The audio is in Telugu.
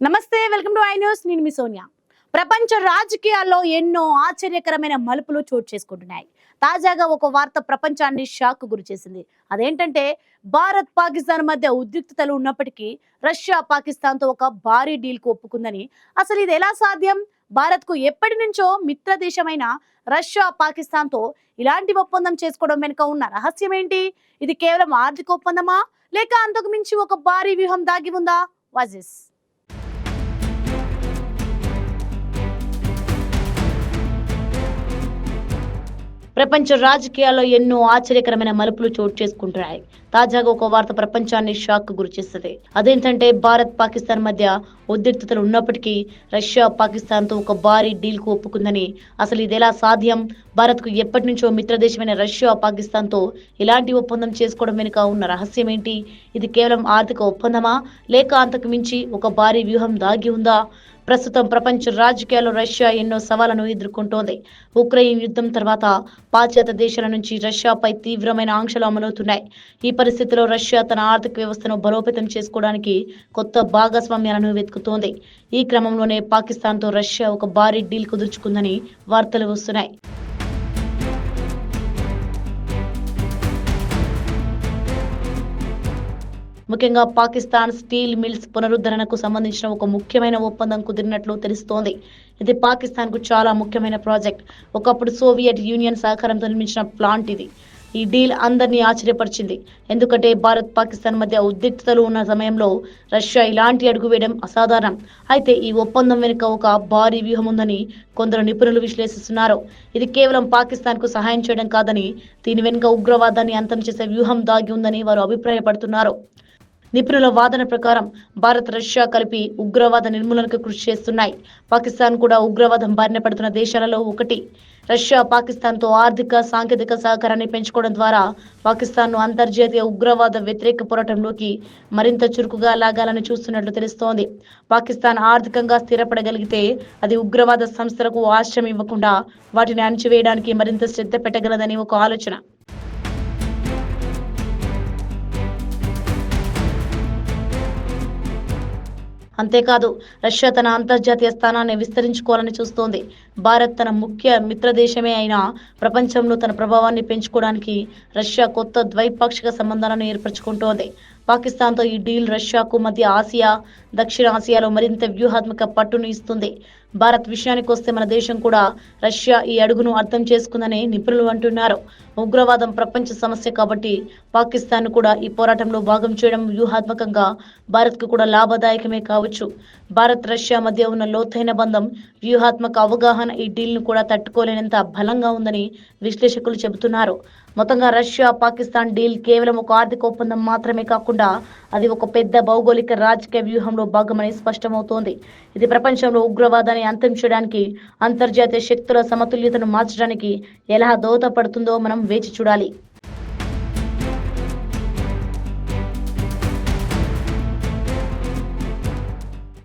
నమస్తే, వెల్కమ్ టు ఐ న్యూస్. నేను మీ సోనియా. ప్రపంచ రాజకీయాల్లో ఎన్నో ఆశ్చర్యకరమైన మలుపులు చోటు చేసుకుంటున్నాయి. తాజాగా ఒక వార్త ప్రపంచాన్ని షాక్ గురి చేసింది. అదేంటంటే భారత్ పాకిస్తాన్ మధ్య ఉద్రిక్తతలు ఉన్నప్పటికీ రష్యా పాకిస్తాన్ తో ఒక భారీ డీల్ కు ఒప్పుకుందని. అసలు ఇది ఎలా సాధ్యం? భారత్ కు ఎప్పటి నుంచో మిత్ర దేశమైన రష్యా పాకిస్తాన్ తో ఇలాంటి ఒప్పందం చేసుకోవడం వెనుక ఉన్న రహస్యం ఏంటి? ఇది కేవలం ఆర్థిక ఒప్పందమా, లేక అంతకు మించి ఒక భారీ వ్యూహం దాగి ఉందా? వాజిస్ ప్రపంచ రాజకీయాల్లో ఎన్నో ఆశ్చర్యకరమైన మలుపులు చోటు చేసుకుంటున్నాయి. తాజాగా ఒక వార్త ప్రపంచాన్ని షాక్ గురి చేస్తుంది. అదేంటంటే భారత్ పాకిస్తాన్ మధ్య ఉద్రిక్తతలు ఉన్నప్పటికీ రష్యా పాకిస్తాన్ తో ఒక భారీ డీల్ కు ఒప్పుకుందని. అసలు ఇది ఎలా సాధ్యం? భారత్ కు ఎప్పటి నుంచో మిత్రదేశమైన రష్యా పాకిస్తాన్ తో ఇలాంటి ఒప్పందం చేసుకోవడం వెనుక ఉన్న రహస్యం ఏంటి? ఇది కేవలం ఆర్థిక ఒప్పందమా, లేక అంతకు మించి ఒక భారీ వ్యూహం దాగి ఉందా? ప్రస్తుతం ప్రపంచ రాజకీయాల్లో రష్యా ఎన్నో సవాళ్లను ఎదుర్కొంటోంది. ఉక్రెయిన్ యుద్ధం తర్వాత పాశ్చాత్య దేశాల నుంచి రష్యాపై తీవ్రమైన ఆంక్షలు అమలవుతున్నాయి. ఈ పరిస్థితిలో రష్యా తన ఆర్థిక వ్యవస్థను బలోపేతం చేసుకోవడానికి కొత్త భాగస్వామ్యాలను వెతుకుతోంది. ఈ క్రమంలోనే పాకిస్తాన్తో రష్యా ఒక భారీ డీల్ కుదుర్చుకుందని వార్తలు వస్తున్నాయి. ముఖ్యంగా పాకిస్తాన్ స్టీల్ మిల్స్ పునరుద్ధరణకు సంబంధించిన ఒక ముఖ్యమైన ఒప్పందం కుదిరినట్లు తెలుస్తోంది. ఇది పాకిస్తాన్ కు చాలా ముఖ్యమైన ప్రాజెక్ట్. ఒకప్పుడు సోవియట్ యూనియన్ సహకారంతో నిర్మించిన ప్లాంట్ ఇది. ఈ డీల్ అందరినీ ఆశ్చర్యపరిచింది. ఎందుకంటే భారత్ పాకిస్తాన్ మధ్య ఉద్రిక్తతలు ఉన్న సమయంలో రష్యా ఇలాంటి అడుగు వేయడం అసాధారణం. అయితే ఈ ఒప్పందం వెనుక ఒక భారీ వ్యూహం ఉందని కొందరు నిపుణులు విశ్లేషిస్తున్నారు. ఇది కేవలం పాకిస్తాన్ కు సహాయం చేయడం కాదని, దీని వెనుక ఉగ్రవాదాన్ని అంతం చేసే వ్యూహం దాగి ఉందని వారు అభిప్రాయపడుతున్నారు. నిపుణుల వాదన ప్రకారం భారత్ రష్యా కలిపి ఉగ్రవాద నిర్మూలనకు కృషి చేస్తున్నాయి. పాకిస్తాన్ కూడా ఉగ్రవాదం బారిన పడుతున్న దేశాలలో ఒకటి. రష్యా పాకిస్తాన్తో ఆర్థిక సాంకేతిక సహకారాన్ని పెంచుకోవడం ద్వారా పాకిస్తాన్ను అంతర్జాతీయ ఉగ్రవాద వ్యతిరేక పోరాటంలోకి మరింత చురుకుగా లాగాలని చూస్తున్నట్లు తెలుస్తోంది. పాకిస్తాన్ ఆర్థికంగా స్థిరపడగలిగితే అది ఉగ్రవాద సంస్థలకు ఆశ్రయం ఇవ్వకుండా వాటిని అణచివేయడానికి మరింత శ్రద్ధ పెట్టగలదని ఒక ఆలోచన. అంతేకాదు, రష్యా తన అంతర్జాతీయ స్థానాన్ని విస్తరించుకోవాలని చూస్తోంది. భారత్ తన ముఖ్య మిత్రదేశమే అయినా ప్రపంచంలో తన ప్రభావాన్ని పెంచుకోవడానికి రష్యా కొత్త ద్వైపాక్షిక సంబంధాలను ఏర్పరచుకుంటోంది. పాకిస్తాన్తో ఈ డీల్ రష్యాకు మధ్య ఆసియా, దక్షిణ ఆసియాలో మరింత వ్యూహాత్మక పట్టును ఇస్తుంది. భారత్ విషయానికి వస్తే మన దేశం కూడా రష్యా ఈ అడుగును అర్థం చేసుకుందని నిపుణులు అంటున్నారు. ఉగ్రవాదం ప్రపంచ సమస్య కాబట్టి పాకిస్తాన్ కూడా ఈ పోరాటంలో భాగం చేయడం వ్యూహాత్మకంగా భారత్ కు కూడా లాభదాయకమే కావచ్చు. భారత్ రష్యా మధ్య ఉన్న లోతైన బంధం, వ్యూహాత్మక అవగాహన ఈ డీల్ ను కూడా తట్టుకోలేనంత బలంగా ఉందని విశ్లేషకులు చెబుతున్నారు. మొత్తంగా రష్యా పాకిస్తాన్ డీల్ కేవలం ఒక ఆర్థిక ఒప్పందం మాత్రమే కాకుండా అది ఒక పెద్ద భౌగోళిక రాజకీయ వ్యూహంలో భాగమని స్పష్టమవుతోంది. ఇది ప్రపంచంలో ఉగ్రవాదాన్ని అంతం చేయడానికి, అంతర్జాతీయ శక్తుల సమతుల్యతను మార్చడానికి ఎలా దోహదపడుతుందో మనం వేచి చూడాలి.